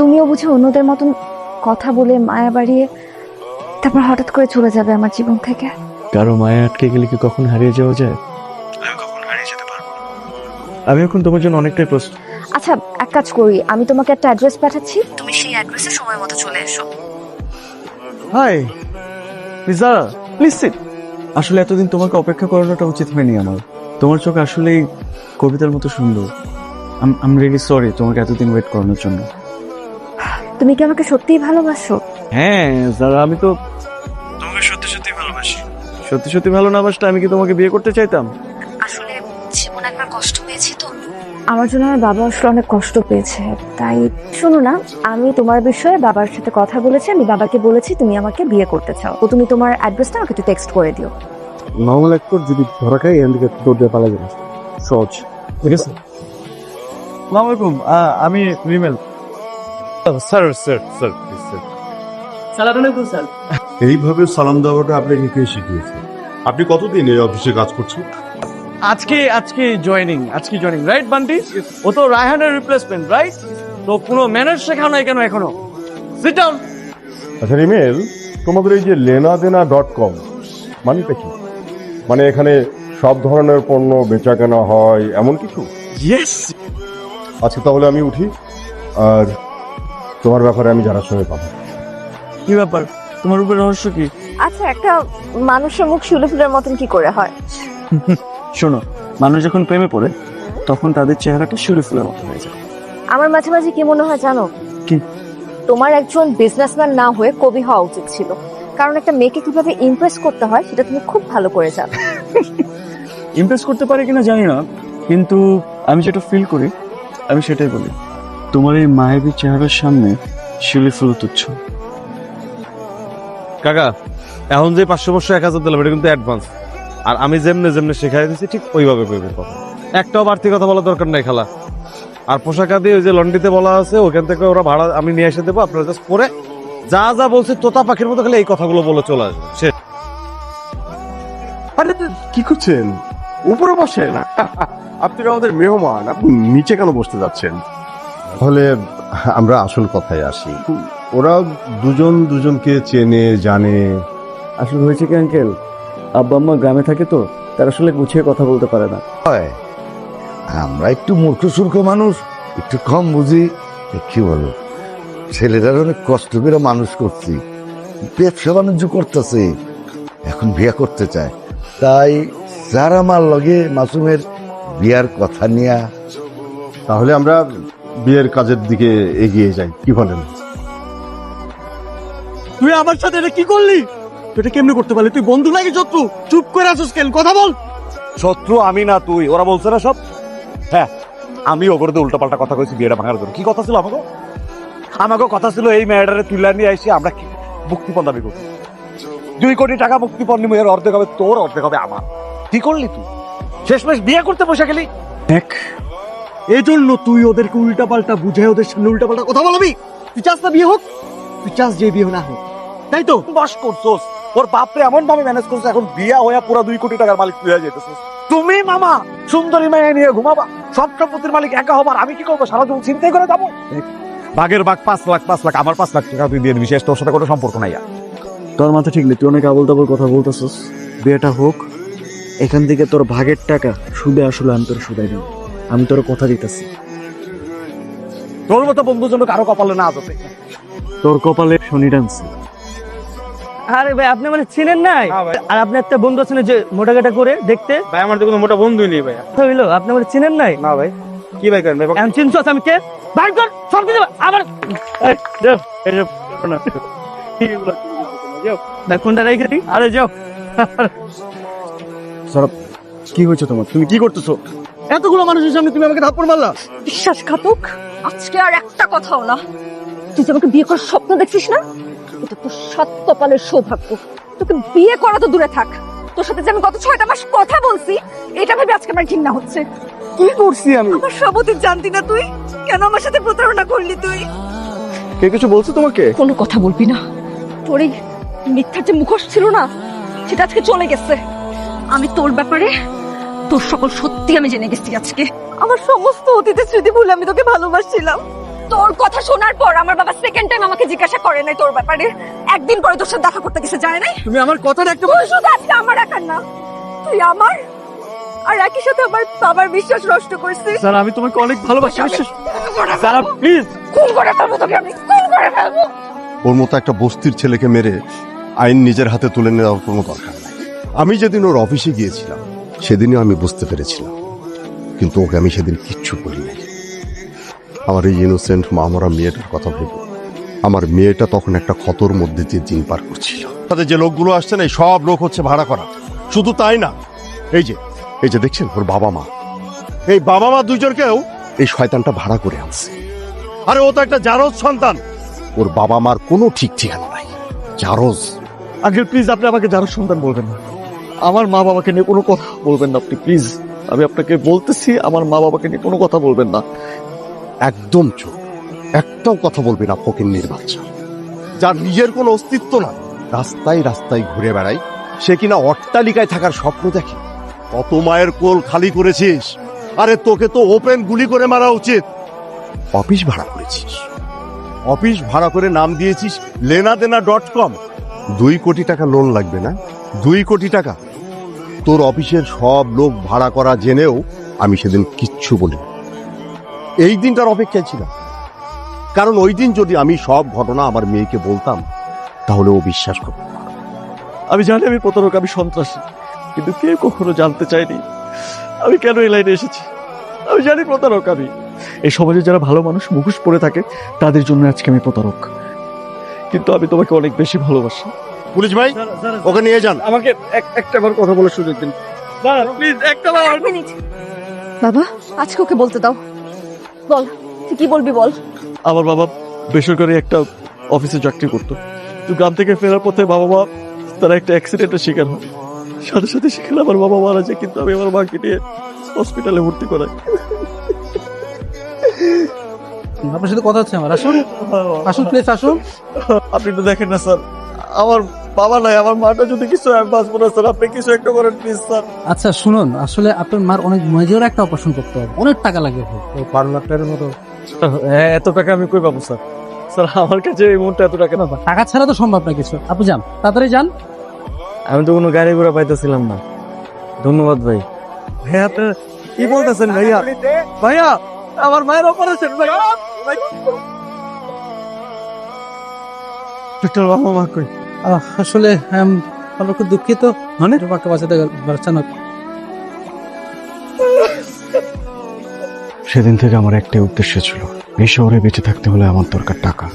তুমিও বুঝি অন্যদের মতন কথা বলে মায়া বাড়িয়ে তারপর হঠাৎ করে চলে যাবে আমার জীবন থেকে। কারো মায়া আটকে গেলে কি কখন হারিয়ে যাওয়া যায়? আমি কখন হারিয়ে যেতে পারবো? আমি এখন তোমার জন্য অনেকটাই প্রস্তুত। আচ্ছা, এক কাজ করি, আমি তোমাকে একটা অ্যাড্রেস পাঠাচ্ছি, তুমি সেই অ্যাড্রেসে সময় মতো চলে এসো। Hi Liza, please sit. আসলে এতদিন তোমাকে অপেক্ষা করানোটা উচিত হয়নি আমার। তোমার চোখ আসলেই কবিতার মতো সুন্দর। আম রিয়েলি সরি তোমাকে এতদিন ওয়েট করানোর জন্য। তুমি কি আমাকে সত্যিই ভালোবাসো? হ্যাঁ যারা, আমি তো তোমাকে সত্যি সত্যি ভালোবাসি। সত্যি সত্যি ভালো না বাসলে আমি কি তোমাকে বিয়ে করতে চাইতাম? আসলে জীবনে একবার কষ্ট পেয়েছি তো, আমার জন্য আমার বাবা আসলে অনেক কষ্ট পেয়েছে। তাই শোনো না, আমি তোমার বিষয়ে বাবার সাথে কথা বলেছি, আমি বাবাকে বলেছি তুমি আমাকে বিয়ে করতে চাও, তো তুমি তোমার অ্যাড্রেসটা আমাকে একটু টেক্সট করে দিও। নর্মাল এক যদি ধরা খাই এখান থেকে দৌড় দিয়ে পালা যাবে, সহজ। ঠিক আছে। আসসালামু আলাইকুম, আমি Remal. Sir sir sir sir সালাম আলাইকুম স্যার। এইভাবে সালাম দেওয়াটা আপনাকে কে শিখিয়েছে? আপনি কতদিন এই অফিসে কাজ করছেন? আজকে জয়েনিং রাইট বান্টি? ও তো রায়হানের রিপ্লেসমেন্ট রাইট? তো কোনো ম্যানেজ শেখাও নাই কেন এখনো? Sit down. আচ্ছা রিমেল, তোমাদের এই যে লেনাদেনা.com মানেটা কি? মানে এখানে সব ধরনের পণ্য বেচা কেনা হয় এমন কিছু? ইয়েস। আচ্ছা তাহলে আমি উঠি, আর তোমার ব্যাপারে আমি যারা সঙ্গে পাবো। কি ব্যাপার, তোমার উপরে রহস্য কি? আচ্ছা, একটা মানুষের মুখ শুলে ফুলের মতন কি করে হয়? শোনো, মানুষ যখন প্রেমে পড়ে তখন তাদের চেহারাটা শিউলি ফুলের মতো হয়ে যায়। আমার মাঝে মাঝে কি মনে হয় জানো? কি? তোমার একজন বিজনেসম্যান না হয়ে কবি হওয়া উচিত ছিল, কারণ একটা মেয়েকে কিভাবে ইমপ্রেস করতে হয় সেটা তুমি খুব ভালো করে জানো। ইমপ্রেস করতে পারে কিনা জানি না, কিন্তু আমি যেটা ফিল করি আমি সেটাই বলি। তোমার এই মায়াবী চেহারার সামনে শিউলি ফুল তুচ্ছ। কাকা, এখন যে 500 দিলাম এটা কিন্তু অ্যাডভান্স, আর আমি যেমনে শেখাই দিচ্ছি ঠিক ওইভাবে করবে কথা। একটাও বাড়তি কথা বলা দরকার নাই খালা। আর পোশাক আদি ওই যে লন্ড্রিতে বলা আছে ওখান থেকে ওরা ভাড়া আমি নিয়ে এসে দেবো, আপনারা জাস্ট পরে যা যা বলছে তোতা পাখির মতো খালি এই কথাগুলো বলে চলে আসবে। সে আরে কি করছেন? উপরে বসেন। আপনি আমাদের মেহমান, আপনি নিচে কেন বসতে যাচ্ছেন? তাহলে আমরা আসল কথায় আসি। ওরা দুজন দুজনকে চেনে জানে। আসলে হয়েছে কি আঙ্কেল, আব্বা আম্মা গ্রামে থাকে তো তারা আসলে গুছিয়ে কথা বলতে পারে না। আমরা একটু মূর্খ সূর্খ মানুষ, একটু কম বুঝি। কি বলো, ছেলেরা অনেক কষ্ট করে মানুষ করছি, ব্যবসা বাণিজ্য করতেছে, এখন বিয়ে করতে চায়। তাই যারা আমার লগে মাসুমের বিয়ার কথা নিয়ে। তাহলে আমরা বিয়ের কাজের দিকে এগিয়ে যাই, কি বলেন? তুই আমার সাথে এটা কি করলি? তুই এটা কেমনে করতে পারলি? তুই বন্ধু নাকি শত্রু? চুপ করে আসিস কেন? কথা বল। শত্রু আমি না তুই, ওরা বলছে না সব। হ্যাঁ, আমি ওপরে উল্টা পাল্টা কথা কইছি বিয়েটা ভাঙার জন্য। কি কথা ছিল আমাকে কথা ছিল এই মেয়েটারে তুলে নিয়ে এসে আমরা মুক্তিপণ দাবি করছি। 2 কোটি টাকা মুক্তিপণ নিবো, এর অর্ধেক হবে তোর, অর্ধেক হবে আমার। কি করলি তুই? শেষমেশ বিয়ে করতে বসে গেলি। দেখ, এই জন্য তুই ওদেরকে উল্টা পাল্টা বুঝে ওদের সামনে উল্টা পাল্টা কথা বলবি? তুই চাস না বিয়ে হোক? তুই চাস যে বিয়ে না হোক, তাই তো? বাস করছোস, ওর বাপরে এমন ভাবে ম্যানেজ করছো এখন বিয়া হইয়া পুরো 2 কোটি টাকার মালিক তুই হয়ে যেতেছিস। তুমি মামা সুন্দরী মেয়ে নিয়ে ঘুমাবা, সব সম্পত্তির মালিক একা হবার, আমি কি করবো? সারা জীবন চিন্তাই করে যাবো। বাঘের বাঘ 5 লাখ আমার 5 লাখ টাকা তুই দিয়ে দিবি, শেষ। তোর সাথে কোনো সম্পর্ক নাই আর। তোর মাথা ঠিক নেই, তুই অনেক আবল তাবল কথা বলতেছিস। বিয়েটা হোক, এখান থেকে তোর ভাগের টাকা সুদে আসলে আমি তোর সুদাই দেব। আমি তোর কথা দিতেছি। তোর মতো বন্ধুর জন্য কারো কপালে না যেতে। তোর কপালে শনি ডান্সে। আরে ভাই, আপনি মানে চিনেন নাই? আর আপনি একটা বন্ধু আছেন যে মোটা কাটা করে দেখতে? ভাই আমার তো কোনো মোটা বন্ধুই নেই ভাই। কথা হইলো, আপনি মানে চিনেন নাই? না ভাই, কি ভাই করেন ভাই? এখন চিনছস আমি কে? বাইর কর সব কিছু আবার। এই, যাও, এই যাও, না। যাও, না কোনটা রেখে দিই? আরে যাও। সরব, কি হয়েছে তোমার? তুমি কি করতেছো? এতগুলো মানুষের সামনে তুমি আমাকে থাপ্পড় মারলা। বিশ্বাসঘাতক, আজকে আর একটা কথাও না। তুই যে আমাকে বিয়ে করার স্বপ্ন দেখছিস না, এটা তোর 7 কপালের সৌভাগ্য। তোকে বিয়ে করা তো দূরে থাক, তোর সাথে যে আমি গত 6টা মাস কথা বলছি এটা ভেবে আজকে আমার ঘৃণা হচ্ছে। কি করছি আমি? আমার সব অতীত জানতি না তুই? কেন আমার সাথে প্রতারণা করলি তুই? কে কিছু বলছো তোমাকে? কোনো কথা বলবি না। তোর এই মিথ্যার যে মুখোশ ছিল না, সেটা আজকে চলে গেছে। আমি তোর ব্যাপারে তোর সকল সত্যি আমি জেনে গেছি আজকে। আমার সমস্ত অতীতের স্মৃতি ভুলে আমি তোকে ভালোবাসছিলাম, তোর কথা শোনার পর আমার বাবা সেকেন্ড টাইম আমাকে জিজ্ঞাসা করে নাই তোর ব্যাপারে। একদিন পরে তোর সাথে দেখা করতে গেছে, জানে নাই? তুমি আমার কথাটা একটু তুই শুধু আজকে আমার একার না, তুই আমার আর একই সাথে আমার বাবার বিশ্বাস নষ্ট করছিস। স্যার আমি তোমাকে অনেক ভালোবাসি, বিশ্বাস স্যার প্লিজ। খুন করে ফেলবো তোকে, আমি খুন করে ফেলবো। ওর মতো একটা বস্তির ছেলেকে মেরে আইন নিজের হাতে তুলে নেওয়ার কোনো দরকার নাই। আমি যেদিন ওর অফিসে গিয়েছিলাম সেদিনই আমি বুঝতে পেরেছিলাম, কিন্তু ওকে আমি সেদিন কিচ্ছু বলি নাই। আমার এই ইনোসেন্ট মামরা মেয়েটার কথা ভেবে আমার মেয়েটা তখন একটা ক্ষতর মধ্যে দিয়ে দিন পার করছিল। তাদের যে লোকগুলো আসছে না, এই সব লোক হচ্ছে ভাড়া করা। শুধু তাই না, এই যে দেখছেন ওর বাবা মা, এই বাবা মা দুইজনকেও এই শয়তানটা ভাড়া করে আনছে। আরে ও তো একটা জারজ সন্তান, ওর বাবা মার কোনো ঠিক ঠিকানা নাই। জারজ। আঙ্কেল প্লিজ, আপনি আমাকে যারা সন্তান বলবেন না। আমার মা বাবাকে নিয়ে কোনো কথা বলবেন না আপনি, প্লিজ। আমি আপনাকে বলতেছি, আমার মা বাবাকে নিয়ে কোনো কথা বলবেন না। একদম চুপ, একটাও কথা বলবি না। ফকিন্নির বাচ্চা, যার নিজের কোনো অস্তিত্ব না, রাস্তায় রাস্তায় ঘুরে বেড়াই, সে কিনা অট্টালিকায় থাকার স্বপ্ন দেখে। কত মায়ের কোল খালি করেছিস। আরে তোকে তো ওপেন গুলি করে মারা উচিত। অফিস ভাড়া করেছিস, অফিস ভাড়া করে নাম দিয়েছিস lenadena.com। 2 কোটি টাকা লোন লাগবে না? 2 কোটি টাকা। তোর অফিসের সব লোক ভাড়া করা জেনেও আমি সেদিন কিচ্ছু বলিনি। এই দিনটার অপেক্ষায় ছিলাম, কারণ ওই দিন যদি আমি সব ঘটনা আমার মেয়েকে বলতাম তাহলে ও বিশ্বাস করত না। আমি জানি আমি প্রতারক, আমি সন্ত্রাসী, কিন্তু কেউ কখনো জানতে চায়নি আমি কেন এই লাইনে এসেছি। আমি জানি প্রতারক আমি। এই সমাজে যারা ভালো মানুষ মুখোশ পরে থাকে তাদের জন্য আজকে আমি প্রতারক, কিন্তু আমি তোমাকে অনেক বেশি ভালোবাসি। পুলিশ ভাই, ওকে নিয়ে যান। আমাকে একটা বার কথা বলার সুযোগ দিন প্লিজ, একটা বার। এক মিনিট বাবা, আজকে ওকে বলতে দাও। বল, তুই কি বলবি বল। আমার বাবা বেসরকারি একটা অফিসে চাকরি করতো, তো গ্রাম থেকে ফেরার পথে বাবা মা তারা একটা অ্যাক্সিডেন্টের শিকার হয়। সাথে সাথে সেখানে আমার বাবা মারা যায়, কিন্তু আমি আমার মাকে নিয়ে হসপিটালে ভর্তি করাই। আপনার সাথে কথা হচ্ছে আমার। আসুন আসুন প্লিজ আসুন। আপনি তো দেখেন না স্যার, আমার বাবা নাই, আমার মাটা যদি কিছু আমি বাঁচবো না স্যার, আপনি কিছু একটা করেন প্লিজ স্যার। আচ্ছা শুনুন, আসলে আপনার মার অনেক মেজর একটা অপারেশন করতে হবে, অনেক টাকা লাগবে, 12 লাখ টাকার মতো। এত টাকা আমি কই পাবো স্যার? স্যার আমার কাছে এই মুহূর্তে এত টাকা না। টাকা ছাড়া তো সম্ভব না কিছু। আপনি যান, তাড়াতাড়ি যান। আমি তো কোনো গাড়ি ঘোড়া পাইতেছিলাম না। ধন্যবাদ ভাই। ভাইয়া আপনি কি বলতেছেন ভাইয়া? ভাইয়া আমার মায়ের অপারেশন ভাই। ডক্টর বাবা মা কই? আসলে আমরা খুব দুঃখিত, মানে মাকে বাঁচাতে পারছেন না। সেদিন থেকে আমার একটাই উদ্দেশ্য ছিল, এই শহরে বেঁচে থাকতে হলে আমার দরকার টাকা।